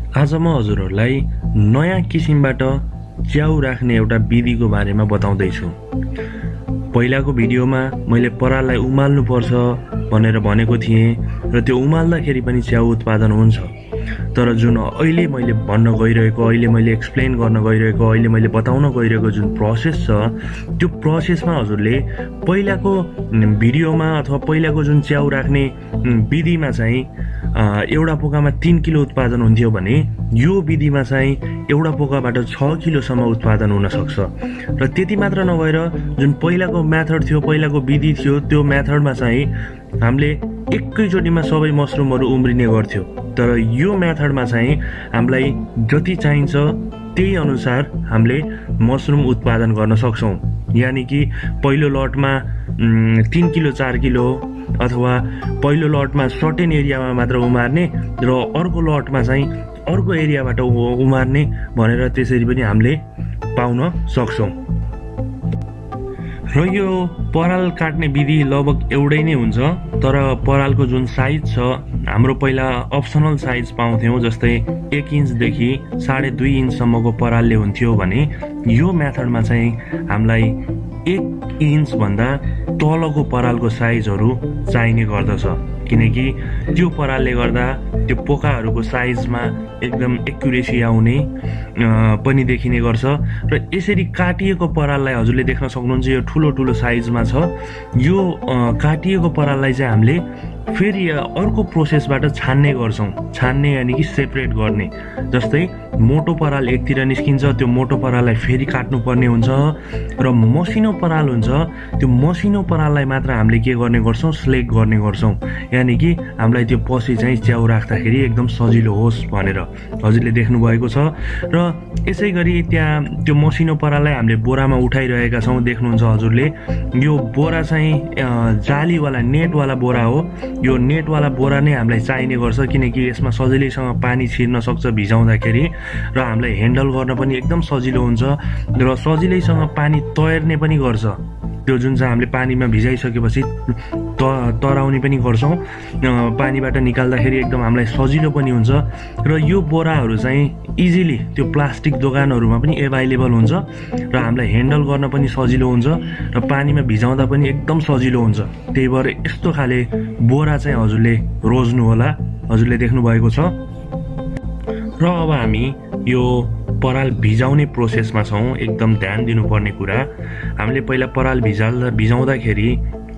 आज म हजुरहरूलाई नयाँ किसिमबाट च्याउ राख्ने एउटा विधिको बारेमा बताउँदैछु। पहिलाको भिडियोमा मैले पराललाई उमाल्नुपर्छ भनेर भनेको थिएँ र त्यो उमाल्दाखेरि पनि च्याउ उत्पादन हुन्छ। तर जुन अहिले मैले भन्न गइरहेको, अहिले मैले एक्सप्लेन गर्न गइरहेको, अहिले मैले बताउन गइरहेको जुन प्रोसेस छ, त्यो प्रोसेसमा हजुरले पहिलाको भिडियोमा अथवा पहिलाको जुन च्याउ राख्ने विधिमा चाहिँ एउटा पोकामा 3 किलो उत्पादन हुन्थ्यो भने यो विधिमा चाहिँ एउटा पोकाबाट 6 किलोसम्म उत्पादन हुन सक्छ। र त्यति मात्र नभएर जुन पहिलाको मेथड थियो, पहिलाको विधि थियो, त्यो मेथडमा चाहिँ हामीले एकैचोटिमा सबै मसरुमहरू उम्रिने गर्थ्यो। तर यो मेथडमा चाहिँ हामीलाई जति चाहिन्छ त्यही अनुसार हामीले मसरुम उत्पादन गर्न सक्छौँ। यानि कि पहिलो लटमा 3 किलो 4 किलो अथवा पहिलो लटमा सर्टेन एरियामा मात्र उमार्ने र अर्को लटमा चाहिँ अर्को एरियाबाट उमार्ने भनेर त्यसरी पनि हामीले पाउन सक्छौँ। र यो पराल काट्ने विधि लगभग एउटै नै हुन्छ, तर परालको जुन साइज छ, हाम्रो पहिला अप्सनल साइज पाउँथ्यौँ, जस्तै 1 इन्चदेखि 2.5 इन्चसम्मको परालले हुन्थ्यो भने यो मेथडमा चाहिँ हामीलाई 1 इन्चभन्दा तलको परालको साइजहरू चाहिने गर्दछ। किनकि त्यो परालले गर्दा त्यो पोकाहरूको साइजमा एकदम एक्युरेसी आउने पनि देखिने गर्छ। र यसरी काटिएको पराललाई हजुरले देख्न सक्नुहुन्छ, यो ठुलो ठुलो साइजमा छ। यो काटिएको पराललाई चाहिँ हामीले फेरि अर्को प्रोसेसबाट छान्ने गर्छौँ। छान्ने यानि कि सेपरेट गर्ने। जस्तै मोटो पराल एकतिर निस्किन्छ, त्यो मोटो पराललाई फेरि काट्नुपर्ने हुन्छ, र मसिनो पराल हुन्छ, त्यो मसिनो पराललाई मात्र हामीले के गर्ने गर्छौँ, स्लेक गर्ने गर्छौँ। यानि कि हामीलाई त्यो पछि चाहिँ च्याउ राख्दाखेरि एकदम सजिलो होस् भनेर हजुरले देख्नुभएको छ। र यसै गरी त्यहाँ त्यो मसिनो पराललाई हामीले बोरामा उठाइरहेका छौँ, देख्नुहुन्छ हजुरले। यो बोरा चाहिँ जालीवाला नेटवाला बोरा हो। यो नेटवाला बोरा नै हामीलाई चाहिने गर्छ, किनकि यसमा सजिलैसँग पानी छिर्न सक्छ भिजाउँदाखेरि, र हामीलाई ह्यान्डल गर्न पनि एकदम सजिलो हुन्छ, र सजिलैसँग पानी तैर्ने पनि गर्छ। त्यो जुन चाहिँ हामीले पानीमा भिजाइसकेपछि तराउने पनि गर्छौँ, पानीबाट निकाल्दाखेरि एकदम हामीलाई सजिलो पनि हुन्छ। र यो बोराहरू चाहिँ इजिली त्यो प्लास्टिक दोकानहरूमा पनि एभाइलेबल हुन्छ, र हामीलाई ह्यान्डल गर्न पनि सजिलो हुन्छ, र पानीमा भिजाउँदा पनि एकदम सजिलो हुन्छ। त्यही भएर यस्तो खाले बोरा चाहिँ हजुरले रोज्नु होला, हजुरले देख्नुभएको छ। र अब हामी यो पराल भिजाउने प्रोसेसमा छौँ। एकदम ध्यान दिनुपर्ने कुरा, हामीले पहिला पराल भिजाउँदाखेरि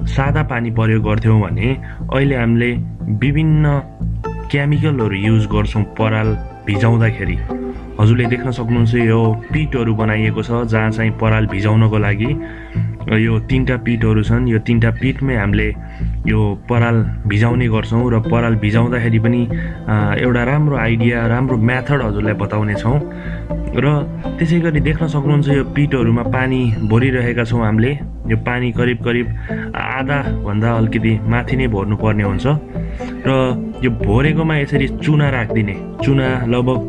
सादा पानी प्रयोग गर्थ्यौँ भने अहिले हामीले विभिन्न केमिकलहरू युज गर्छौँ पराल भिजाउँदाखेरि। हजुरले देख्न सक्नुहुन्छ, यो पिटहरू बनाइएको छ जहाँ चाहिँ पराल भिजाउनको लागि यो 3टा पिटहरू छन्। यो 3टा पिटमै हामीले यो पराल भिजाउने गर्छौँ, र पराल भिजाउँदाखेरि पनि एउटा राम्रो आइडिया, राम्रो मेथड हजुरलाई बताउने छौँ। र त्यसै गरी देख्न सक्नुहुन्छ, यो पिटहरूमा पानी भरिरहेका छौँ हामीले। यो पानी करिब आधाभन्दा अलिकति माथि नै भर्नुपर्ने हुन्छ, र यो भरेकोमा यसरी चुना राखिदिने। चुना लगभग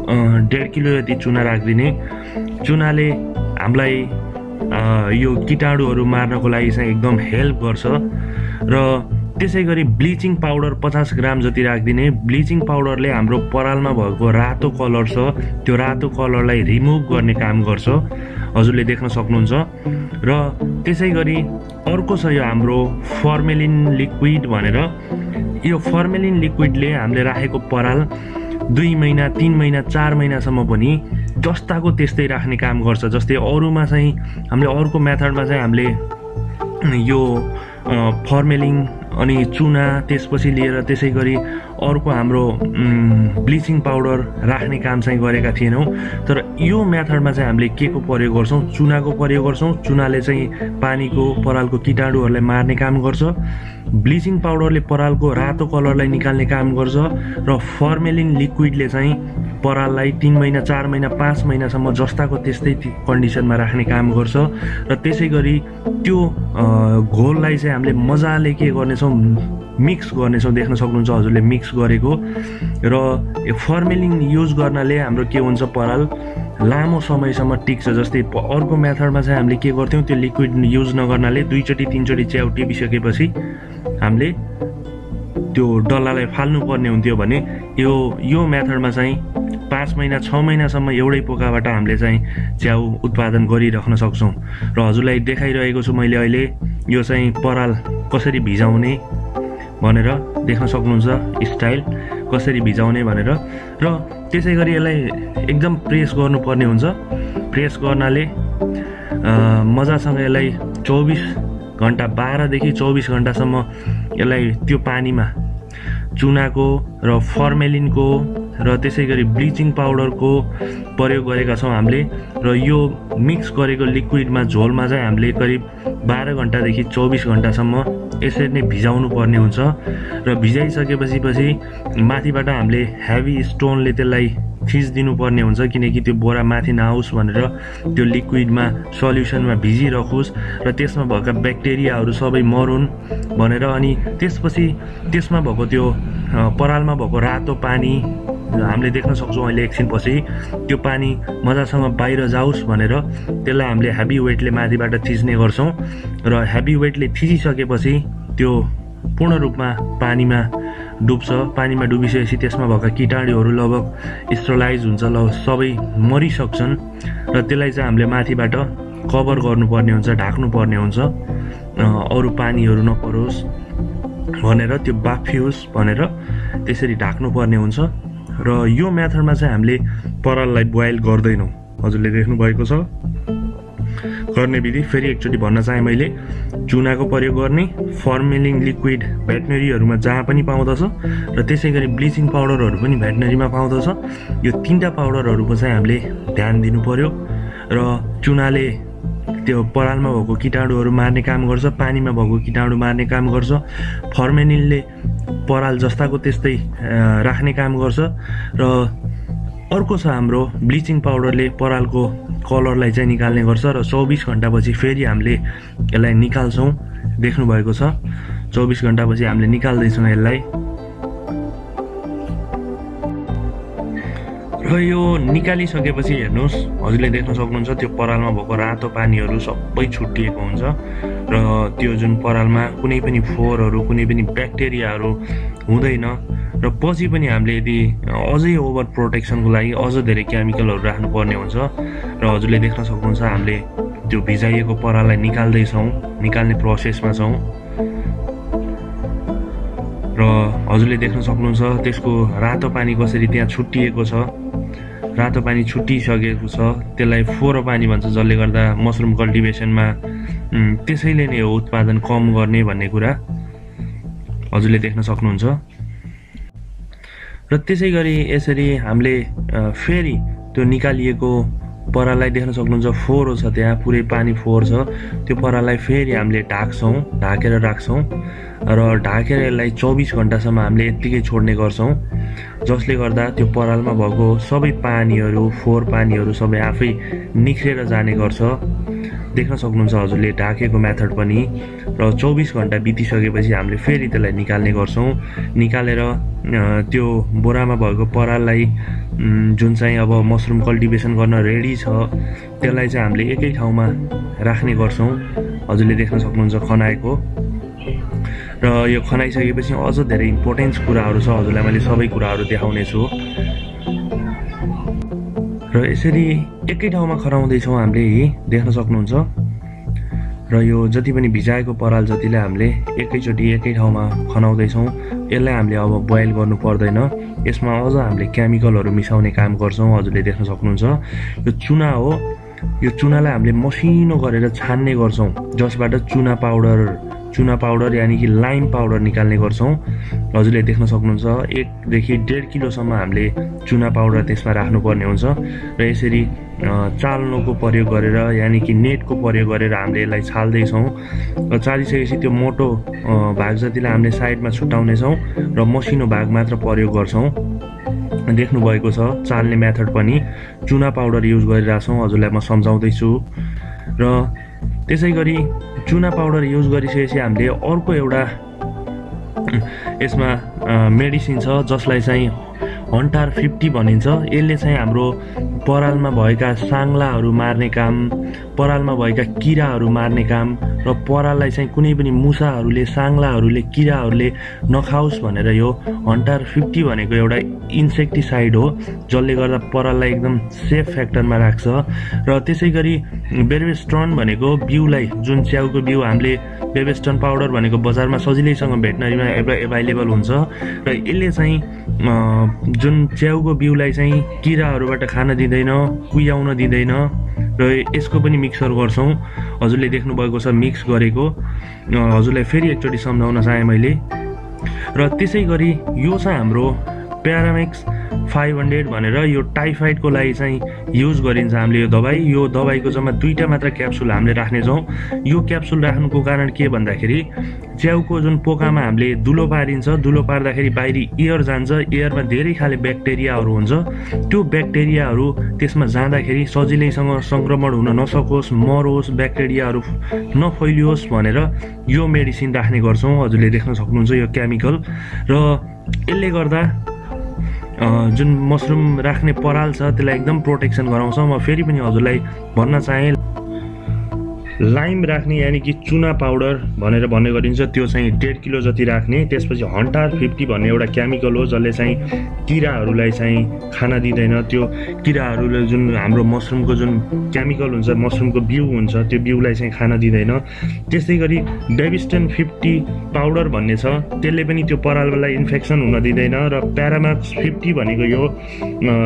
1.5 किलो जति चुना राखिदिने। चुनाले हामीलाई यो कीटाणुहरू मार्नको लागि चाहिँ एकदम हेल्प गर्छ। र त्यसै गरी ब्लिचिङ पाउडर 50 ग्राम जति राखिदिने। ब्लिचिङ पाउडरले हाम्रो परालमा भएको रातो कलर छ, त्यो रातो कलरलाई रिमुभ गर्ने काम गर्छ, हजुरले देख्न सक्नुहुन्छ। र त्यसै गरी अर्को छ यो हाम्रो फर्मेलिन लिक्विड भनेर। यो फर्मेलिन लिक्विडले हामीले राखेको पराल 2 महिना 3 महिना 4 महिनासम्म पनि जस्ताको त्यस्तै राख्ने काम गर्छ। जस्तै अरूमा चाहिँ हामीले अर्को मेथडमा चाहिँ हामीले यो फर्मेलिन अनि चुना त्यसपछि लिएर त्यसै गरी अर्को हाम्रो ब्लिचिङ पाउडर राख्ने काम चाहिँ गरेका थिएनौँ। तर यो मेथडमा चाहिँ हामीले के को प्रयोग गर्छौँ, चुनाको प्रयोग गर्छौँ। चुनाले चाहिँ पानीको परालको कीटाणुहरूलाई मार्ने काम गर्छ। ब्लिचिङ पाउडरले परालको रातो कलरलाई निकाल्ने काम गर्छ, र फर्मेलिन लिक्विडले चाहिँ पराललाई 3 महिना 4 महिना 5 महिनासम्म जस्ताको त्यस्तै कन्डिसनमा राख्ने काम गर्छ। र त्यसै गरी त्यो घोललाई चाहिँ हामीले मजाले के गर्नेछौँ, मिक्स गर्नेछौँ। देख्न सक्नुहुन्छ हजुरले मिक्स गरेको। र यो फर्मेलिन युज गर्नाले हाम्रो के हुन्छ, पराल लामो समयसम्म टिक्छ। जस्तै अर्को मेथडमा चाहिँ हामीले के गर्थ्यौँ, त्यो लिक्विड युज नगर्नाले 2 चोटि 3 चोटि च्याउ टिपिसकेपछि हामीले त्यो डल्लालाई फाल्नुपर्ने हुन्थ्यो भने यो मेथडमा चाहिँ 5 महिना 6 महिनासम्म एउटै पोकाबाट हामीले चाहिँ च्याउ उत्पादन गरिराख्न सक्छौँ। र हजुरलाई देखाइरहेको छु मैले अहिले यो चाहिँ पराल कसरी भिजाउने भनेर, देख्न सक्नुहुन्छ स्टाइल कसरी भिजाउने भनेर। र त्यसै गरी यसलाई एकदम प्रेस गर्नुपर्ने हुन्छ। प्रेस गर्नाले मजासँग यसलाई 24 घन्टा 12 देखि 24 घन्टासम्म यसलाई त्यो पानीमा चुनाको र फर्मेलिनको र त्यसै गरी ब्लिचिङ पाउडरको प्रयोग गरेका छौँ हामीले। र यो मिक्स गरेको लिक्विडमा झोलमा चाहिँ हामीले करिब 12 घन्टादेखि 24 घन्टासम्म यसरी नै भिजाउनु पर्ने हुन्छ। र भिजाइसकेपछि माथिबाट हामीले हेभी स्टोनले त्यसलाई थिचिदिनु पर्ने हुन्छ, किनकि त्यो बोरा माथि नआओस् भनेर, त्यो लिक्विडमा सल्युसनमा भिजिरहोस् र त्यसमा भएका ब्याक्टेरियाहरू सबै मरुन् भनेर। अनि त्यसपछि त्यसमा भएको त्यो परालमा भएको रातो पानी हामीले देख्न सक्छौँ अहिले एकछिनपछि, त्यो पानी मजासँग बाहिर जाओस् भनेर त्यसलाई हामीले हेभी वेटले माथिबाट थिच्ने गर्छौँ। र हेभी वेटले थिचिसकेपछि त्यो पूर्ण रूपमा पानीमा डुब्छ। पानीमा डुबिसकेपछि त्यसमा भएका कीटाणुहरू लगभग स्टरलाइज हुन्छ, सबै मरिसक्छन्। र त्यसलाई चाहिँ हामीले माथिबाट कभर गर्नुपर्ने हुन्छ, ढाक्नुपर्ने हुन्छ, अरू पानीहरू नपरोस् भनेर, त्यो बाफियोस् भनेर त्यसरी ढाक्नुपर्ने हुन्छ। र यो मेथडमा चाहिँ हामीले पराललाई बोइल गर्दैनौँ। हजुरले देख्नुभएको छ गर्ने विधि। फेरि एकचोटि भन्न चाहेँ मैले, चुनाको प्रयोग गर्ने, फर्मेलिङ लिक्विड भेटनरीहरूमा जहाँ पनि पाउँदछ, र त्यसै गरी ब्लिचिङ पाउडरहरू पनि भेटनरीमा पाउँदछ। यो 3टा पाउडरहरूको चाहिँ हामीले ध्यान दिनु पर्यो। र चुनाले त्यो परालमा भएको कीटाणुहरू मार्ने काम गर्छ, पानीमा भएको कीटाणु मार्ने काम गर्छ। फर्मेलिनले पराल जस्ताको त्यस्तै राख्ने काम गर्छ। र अर्को छ हाम्रो ब्लिचिङ पाउडरले परालको कलरलाई चाहिँ निकाल्ने गर्छ। र 24 घन्टापछि फेरि हामीले यसलाई निकाल्छौँ, देख्नुभएको छ 24 घन्टापछि हामीले निकाल्दैछौँ यसलाई। र यो निकालिसकेपछि हेर्नुहोस्, हजुरले देख्न सक्नुहुन्छ त्यो परालमा भएको रातो पानीहरू सबै छुट्टिएको हुन्छ। र त्यो जुन परालमा कुनै पनि फोहोरहरू, कुनै पनि ब्याक्टेरियाहरू हुँदैन। र पछि पनि हामीले यदि अझै ओभर प्रोटेक्सनको लागि अझ धेरै केमिकलहरू राख्नुपर्ने हुन्छ। र हजुरले देख्न सक्नुहुन्छ हामीले त्यो भिजाइएको पराललाई निकाल्ने प्रोसेसमा छौँ। र हजुरले देख्न सक्नुहुन्छ त्यसको रातो पानी कसरी त्यहाँ छुट्टिएको छ। रातो पानी छुट्टिसकेको छ, त्यसलाई फोहोर पानी भन्छ, जसले गर्दा मसरुम कल्टिभेसनमा त्यसैले नै हो उत्पादन कम गर्ने भन्ने कुरा हजुरले देख्न सक्नुहुन्छ। र त्यसै गरी यसरी हामीले फेरि त्यो निकालिएको पराललाई देख्न सक्नुहुन्छ फोहोर छ, त्यहाँ पुरै पानी फोहोर छ। त्यो पराललाई फेरि हामीले ढाकेर राख्छौँ। र ढाकेर यसलाई 24 घन्टासम्म हामीले यत्तिकै छोड्ने गर्छौँ, जसले गर्दा त्यो परालमा भएको सबै पानीहरू, फोहोर पानीहरू सबै आफै निख्रेर जाने गर्छ। देख्न सक्नुहुन्छ हजुरले ढाकेको मेथड पनि। र 24 घन्टा बितिसकेपछि हामीले फेरि त्यसलाई निकाल्ने गर्छौँ। निकालेर त्यो बोरामा भएको पराललाई जुन चाहिँ अब मसरुम कल्टिभेसन गर्न रेडी छ, त्यसलाई चाहिँ हामीले एकै ठाउँमा राख्ने गर्छौँ। हजुरले देख्न सक्नुहुन्छ खनाएको। र यो खनाइसकेपछि अझ धेरै इम्पोर्टेन्ट कुराहरू छ, हजुरलाई मैले सबै कुराहरू देखाउने छु। र यसरी एकै ठाउँमा खनाउँदैछौँ हामीले, देख्न सक्नुहुन्छ। र यो जति पनि भिजाएको पराल जतिलाई हामीले एकैचोटि एकै ठाउँमा खनाउँदैछौँ। यसलाई हामीले अब बोइल गर्नु पर्दैन, यसमा अझ हामीले केमिकलहरू मिसाउने काम गर्छौँ। हजुरले देख्न सक्नुहुन्छ यो चुना हो। यो चुनालाई हामीले मसिनो गरेर छान्ने गर्छौँ, जसबाट चुना पाउडर यानि कि लाइम पाउडर निकाल्ने गर्छौँ। हजुरले देख्न सक्नुहुन्छ 1 देखि 1.5 किलोसम्म हामीले चुना पाउडर त्यसमा राख्नुपर्ने हुन्छ। र यसरी चाल्नुको प्रयोग गरेर यानि कि नेटको प्रयोग गरेर हामीले यसलाई छाल्दैछौँ। र चालिसकेपछि त्यो मोटो भाग जतिलाई हामीले साइडमा छुट्याउनेछौँ र मसिनो भाग मात्र प्रयोग गर्छौँ। देख्नुभएको छ चाल्ने मेथड पनि चुना पाउडर युज गरिरहेछौँ, हजुरलाई म सम्झाउँदैछु। र त्यसै गरी चुना पाउडर युज गरिसकेपछि हामीले अर्को एउटा यसमा मेडिसिन छ, जसलाई चाहिँ हन्टार 50 भनिन्छ। यसले चाहिँ हाम्रो परालमा भएका साङ्लाहरू मार्ने काम, परालमा भएका किराहरू मार्ने काम र पराललाई चाहिँ कुनै पनि मुसाहरूले साङ्लाहरूले किराहरूले नखाओस् भनेर यो हन्टार 50 भनेको एउटा इन्सेक्टिसाइड हो जसले गर्दा पराललाई एकदम सेफ फ्याक्टरमा राख्छ। र त्यसै गरी बेरबेस्टन भनेको बिउलाई, जुन च्याउको बिउ हामीले बेरबेस्टन पाउडर भनेको बजारमा सजिलैसँग भेटनरीमा एभाइलेबल हुन्छ र यसले चाहिँ जुन च्याउको बिउलाई चाहिँ किराहरूबाट खान दिँदैन, कुहियाउन दिँदैन र यसको पनि मिक्सर गर्छौँ। हजुरले देख्नुभएको छ मिक्स गरेको, हजुरलाई फेरि एकचोटि सम्झाउन चाहेँ मैले। र त्यसै गरी यो चाहिँ हाम्रो प्यारामेक्स 500 भनेर यो टाइफाइडको लागि चाहिँ युज गरिन्छ हामीले यो दबाई। यो दबाईको जम्मा 2टा मात्र क्याप्सुल हामीले राख्नेछौँ। यो क्याप्सुल राख्नुको कारण के भन्दाखेरि च्याउको जुन पोकामा हामीले दुलो पारिन्छ, दुलो पार्दाखेरि बाहिरी एयर जान्छ, एयरमा धेरै खाले ब्याक्टेरियाहरू हुन्छ। त्यो ब्याक्टेरियाहरू त्यसमा जाँदाखेरि सजिलैसँग सङ्क्रमण हुन नसकोस्, मरोस्, ब्याक्टेरियाहरू नफैलियोस् भनेर यो मेडिसिन राख्ने गर्छौँ। हजुरले देख्न सक्नुहुन्छ यो केमिकल। र यसले गर्दा जुन मसरुम राख्ने पराल छ त्यसलाई एकदम प्रोटेक्सन गराउँछ। म फेरि पनि हजुरलाई भन्न चाहेँ लाइम राख्ने यानि कि चुना पाउडर भनेर भन्ने गरिन्छ, त्यो चाहिँ 1.5 किलो जति राख्ने। त्यसपछि हन्टार 50 भन्ने एउटा केमिकल हो जसले चाहिँ किराहरूलाई चाहिँ खान दिँदैन। त्यो किराहरूले जुन हाम्रो मसरुमको जुन केमिकल हुन्छ, मसरुमको बिउ हुन्छ, त्यो बिउलाई चाहिँ खान दिँदैन। त्यस्तै गरी बेबिस्टन 50 पाउडर भन्ने छ, त्यसले पनि त्यो पराललाई इन्फेक्सन हुन दिँदैन। र प्याराम्याक्स 50 भनेको यो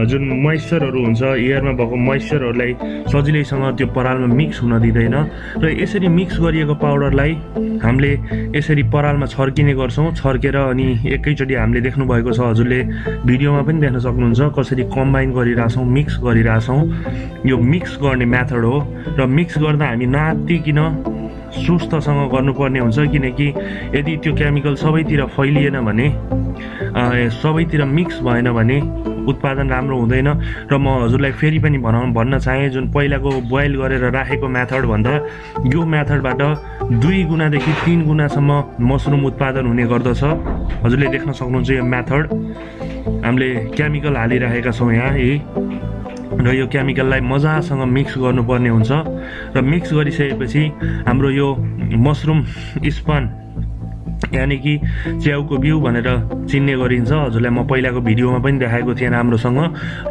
जुन मोइस्चरहरू हुन्छ, एयरमा भएको मोइस्चरहरूलाई सजिलैसँग त्यो परालमा मिक्स हुन दिँदैन। र यसरी मिक्स गरिएको पाउडरलाई हामीले यसरी परालमा छर्किने गर्छौँ। छर्केर अनि एकैचोटि हामीले देख्नुभएको छ, हजुरले भिडियोमा पनि देख्न सक्नुहुन्छ कसरी कम्बाइन गरिरहेछौँ, मिक्स गरिरहेछौँ। यो मिक्स गर्ने मेथड हो। र मिक्स गर्दा हामी नआत्तिकिन सुस्तसँग गर्नुपर्ने हुन्छ, किनकि यदि त्यो केमिकल सबैतिर फैलिएन भने, सबैतिर मिक्स भएन भने उत्पादन राम्रो हुँदैन। र म हजुरलाई फेरि पनि भन्न चाहेँ, जुन पहिलाको बोइल गरेर राखेको मेथड भन्दा यो मेथडबाट 2 गुणादेखि 3 गुणासम्म मसरुम उत्पादन हुने गर्दछ। हजुरले देख्न सक्नुहुन्छ यो मेथड हामीले केमिकल हालिरहेका छौँ यहाँ र यो केमिकललाई मजासँग मिक्स गर्नुपर्ने हुन्छ। र मिक्स गरिसकेपछि हाम्रो यो मसरुम स्पन यानि कि च्याउको बिउ भनेर चिन्ने गरिन्छ। हजुरलाई म पहिलाको भिडियोमा पनि देखाएको थिएँ राम्रोसँग।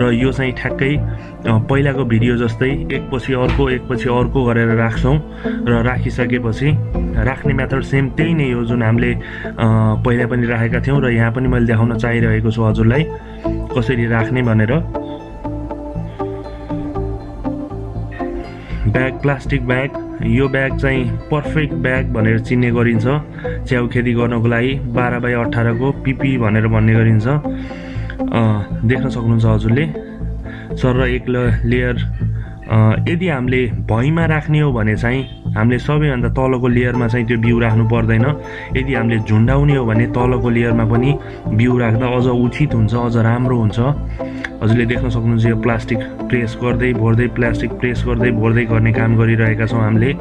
र यो चाहिँ ठ्याक्कै पहिलाको भिडियो जस्तै एकपछि अर्को गरेर राख्छौँ। र राखिसकेपछि राख्ने मेथड सेम त्यही नै हो जुन हामीले पहिला पनि राखेका थियौँ। र यहाँ पनि मैले देखाउन चाहिरहेको छु हजुरलाई कसरी राख्ने भनेर। ब्याग, प्लास्टिक ब्याग, यो ब्याग चाहिँ पर्फेक्ट ब्याग भनेर चिन्ने गरिन्छ। च्याउ खेती गर्नको लागि 12x18 को पिपी भनेर भन्ने गरिन्छ। देख्न सक्नुहुन्छ हजुरले सर। र एक लेयर यदि हामीले भुइँमा राख्ने हो भने चाहिँ हामीले सबैभन्दा तलको लेयरमा चाहिँ त्यो बिउ राख्नु पर्दैन। यदि हामीले झुन्डाउने हो भने तलको लेयरमा पनि बिउ राख्दा अझ उचित हुन्छ, अझ राम्रो हुन्छ। हजुरले देख्न सक्नुहुन्छ यो प्लास्टिक प्रेस गर्दै भर्दै, प्लास्टिक प्रेस गर्दै भर्दै गर्ने काम गरिरहेका छौँ हामीले।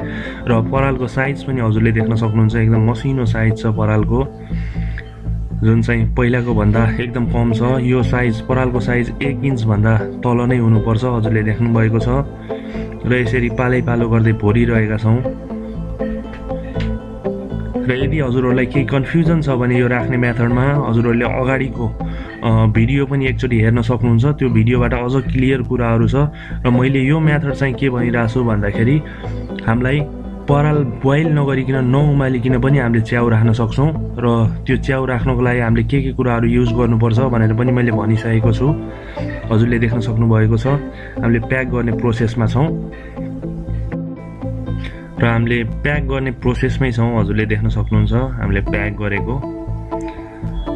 र परालको साइज पनि हजुरले देख्न सक्नुहुन्छ, एकदम मसिनो साइज छ परालको, जुन चाहिँ पहिलाको भन्दा एकदम कम छ। यो साइज परालको साइज 1 इन्च भन्दा तल नै हुनुपर्छ, हजुरले देख्नुभएको छ। र यसरी पालै गर्दै भरिरहेका छौँ। र यदि हजुरहरूलाई केही कन्फ्युजन छ भने यो राख्ने मेथडमा हजुरहरूले अगाडिको भिडियो पनि एकचोटि हेर्न सक्नुहुन्छ। त्यो भिडियोबाट अझ क्लियर कुराहरू छ। र मैले यो मेथड चाहिँ के भनिरहेको छु भन्दाखेरि हामीलाई पराल बोइल नगरिकन नउमालिकन पनि हामीले च्याउ राख्न सक्छौँ। र त्यो च्याउ राख्नको लागि हामीले के कुराहरू युज गर्नुपर्छ भनेर पनि मैले भनिसकेको छु। हजुरले देख्न सक्नुभएको छ हामीले प्याक गर्ने प्रोसेसमा छौँ। र हामीले प्याक गर्ने प्रोसेसमै छौँ। हजुरले देख्न सक्नुहुन्छ हामीले प्याक गरेको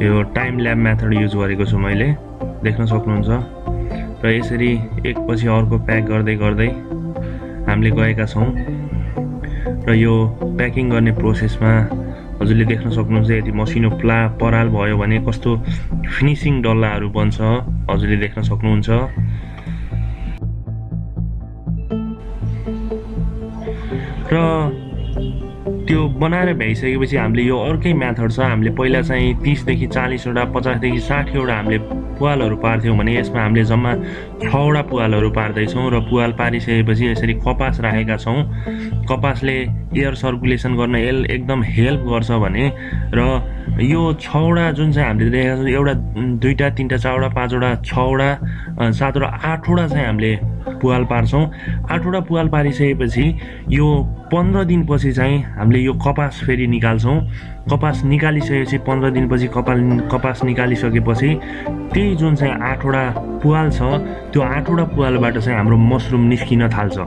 यो टाइम ल्याब मेथड युज गरेको छु मैले, देख्न सक्नुहुन्छ। र यसरी एकपछि अर्को प्याक गर्दै हामीले गएका छौँ। र यो प्याकिङ गर्ने प्रोसेसमा हजुरले देख्न सक्नुहुन्छ यदि मसिनो पराल भयो भने कस्तो फिनिसिङ डल्लाहरू बन्छ, हजुरले देख्न सक्नुहुन्छ। र त्यो बनाएर भ्याइसकेपछि हामीले यो अर्कै मेथड छ। हामीले पहिला चाहिँ 30 देखि 40 वटा, 50 देखि 60 वटा हामीले पुवालहरू पार्थ्यौँ भने यसमा हामीले जम्मा 6वटा पुवालहरू पार्दैछौँ र पुवाल पारिसकेपछि यसरी कपास राखेका छौँ। कपासले एयर सर्कुलेसन गर्न एकदम हेल्प गर्छ भने र यो 6वटा जुन चाहिँ हामीले देखेका छौँ, एउटा 2टा 3टा 4वटा 5वटा 6वटा 7वटा 8वटा चाहिँ हामीले पुवाल पार्छौँ। 8वटा पुवाल पारिसकेपछि यो 15 दिनपछि चाहिँ हामीले यो कपास फेरि निकाल्छौँ। कपास निकालिसकेपछि 15 दिनपछि कपास निकालिसकेपछि त्यही जुन चाहिँ 8वटा पुवाल छ त्यो 8वटा पुवालबाट चाहिँ हाम्रो मसरुम निस्किन थाल्छ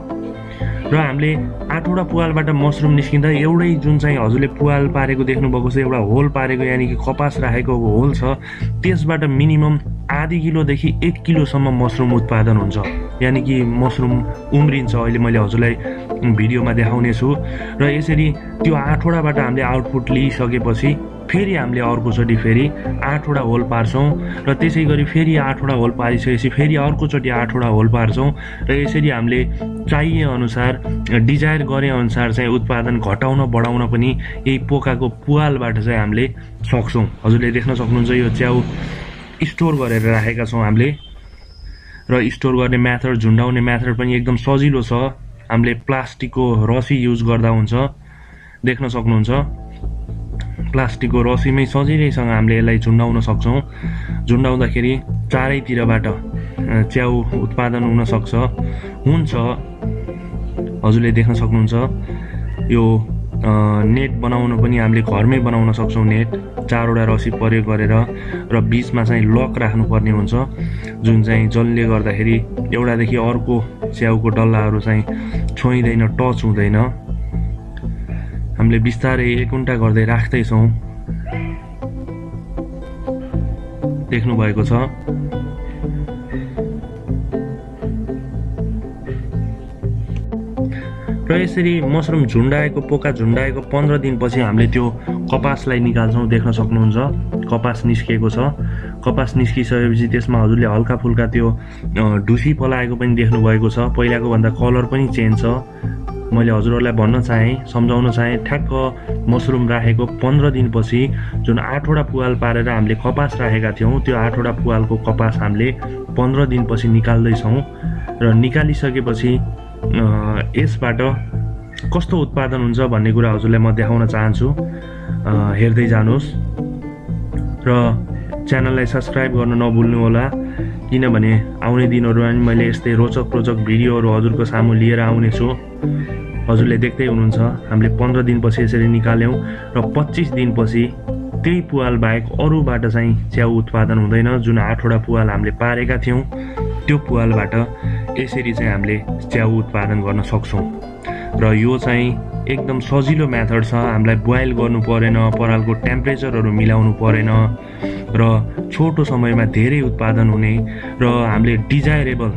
र हामीले 8वटा पुवालबाट मसरुम निस्किँदा एउटै जुन चाहिँ हजुरले पुवाल पारेको देख्नुभएको छ, एउटा होल पारेको यानि कि कपास राखेको होल छ, त्यसबाट मिनिमम आधी किलोदेखि 1 किलोसम्म मसरुम उत्पादन हुन्छ, यानि कि मसरुम उम्रिन्छ। अहिले मैले हजुरलाई भिडियोमा देखाउने छु र यसरी त्यो 8वटाबाट हामीले आउटपुट लिइसकेपछि फेरि हामीले अर्कोचोटि फेरि 8वटा होल पार्छौँ र त्यसै गरी फेरि 8वटा होल पारिसकेपछि फेरि अर्कोचोटि 8वटा होल पार्छौँ र यसरी हामीले चाहिए अनुसार डिजायर गरे अनुसार चाहिँ उत्पादन घटाउन बढाउन पनि यही पोकाको पुवालबाट चाहिँ हामीले सक्छौँ। हजुरले देख्न सक्नुहुन्छ यो च्याउ स्टोर गरेर राखेका छौँ हामीले र स्टोर गर्ने मेथड, झुन्डाउने मेथड पनि एकदम सजिलो छ। हामीले प्लास्टिकको रसी युज गर्दा हुन्छ, देख्न सक्नुहुन्छ। प्लास्टिकको रसीमै सजिलैसँग हामीले यसलाई झुन्डाउन सक्छौँ। झुन्डाउँदाखेरि चारैतिरबाट च्याउ उत्पादन हुन सक्छ, हुन्छ। हजुरले देख्न सक्नुहुन्छ यो नेट बनाउन पनि हामीले घरमै बनाउन सक्छौँ। नेट 4वटा रसी प्रयोग गरेर र बिचमा चाहिँ लक राख्नुपर्ने हुन्छ, जुन चाहिँ जसले गर्दाखेरि एउटादेखि अर्को च्याउको डल्लाहरू चाहिँ छोइँदैन, टच हुँदैन। हामीले बिस्तारै एकउन्टा गर्दै राख्दैछौँ, देख्नुभएको छ। र यसरी मसरुम झुन्डाएको, पोका झुन्डाएको 15 दिनपछि हामीले त्यो कपासलाई निकाल्छौँ। देख्न सक्नुहुन्छ कपास निस्किएको छ। कपास निस्किसकेपछि त्यसमा हजुरले हल्का फुल्का त्यो ढुसी पलाएको पनि देख्नुभएको छ। पहिलाको भन्दा कलर पनि चेन्ज छ। मैले हजुरहरूलाई भन्न चाहेँ, सम्झाउन चाहेँ, ठ्याक्क मसरुम राखेको 15 दिनपछि जुन 8वटा पुवाल पारेर हामीले कपास राखेका थियौँ त्यो 8वटा पुवालको कपास हामीले 15 दिनपछि निकाल्दैछौँ र निकालिसकेपछि यसबाट कस्तो उत्पादन हुन्छ भन्ने कुरा हजुरलाई म देखाउन चाहन्छु। हेर्दै जानुहोस् र च्यानललाई सब्सक्राइब गर्न नभुल्नु होला, किनभने आउने दिनहरूमा मैले यस्तै रोचक भिडियोहरू हजुरको सामु लिएर आउनेछु। हजुरले देख्दै हुनुहुन्छ हामीले 15 दिनपछि यसरी निकाल्यौँ र 25 दिनपछि त्यही पुवाल बाहेक अरूबाट चाहिँ च्याउ उत्पादन हुँदैन। जुन 8वटा पुवाल हामीले पारेका थियौँ त्यो पुवालबाट यसरी चाहिँ हामीले च्याउ उत्पादन गर्न सक्छौँ र यो चाहिँ एकदम सजिलो मेथड छ। हामीलाई बोइल गर्नु परेन, परालको टेम्परेचरहरू मिलाउनु परेन र छोटो समयमा धेरै उत्पादन हुने र हामीले डिजायरेबल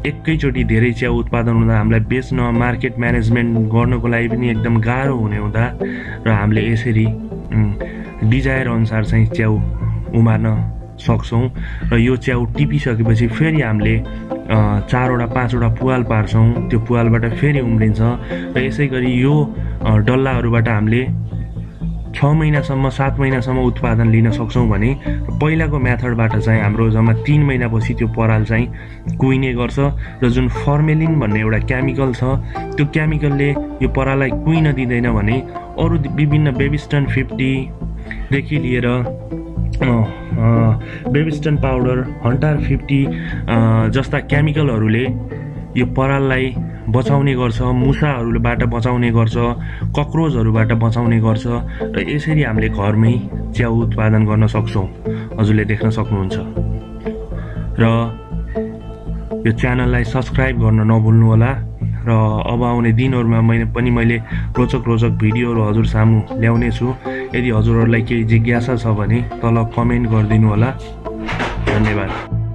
एकैचोटि धेरै च्याउ उत्पादन हुँदा हामीलाई बेच्न, मार्केट म्यानेजमेन्ट गर्नको लागि पनि एकदम गाह्रो हुने हुँदा र हामीले यसरी डिजायर अनुसार चाहिँ च्याउ उमार्न सक्छौँ र यो च्याउ टिपिसकेपछि फेरि हामीले 4वटा 5वटा पुवाल पार्छौँ। त्यो पुवालबाट फेरि उम्रिन्छ र यसै गरी यो डल्लाहरूबाट हामीले 6 महिनासम्म 7 महिनासम्म उत्पादन लिन सक्छौँ भने पहिलाको मेथडबाट चाहिँ हाम्रो जम्मा 3 महिनापछि त्यो पराल चाहिँ कुहिने गर्छ र जुन फर्मेलिन भन्ने एउटा केमिकल छ त्यो केमिकलले यो पराललाई कुहिन दिँदैन भने अरू विभिन्न बेबिस्टन 50 देखि लिएर बेबिस्टन पाउडर, हन्टार 50 जस्ता केमिकलहरूले यो पराललाई बचाउने गर्छ, मुसाहरूबाट बचाउने गर्छ, कक्रोचहरूबाट बचाउने गर्छ र यसरी हामीले घरमै च्याउ उत्पादन गर्न सक्छौँ। हजुरले देख्न सक्नुहुन्छ र यो च्यानललाई सब्सक्राइब गर्न नभुल्नु होला र अब आउने दिनहरूमा मैले रोचक भिडियोहरू हजुर सामु ल्याउने छु। यदि हजुरहरूलाई केही जिज्ञासा छ भने तल कमेन्ट गरिदिनु होला। धन्यवाद।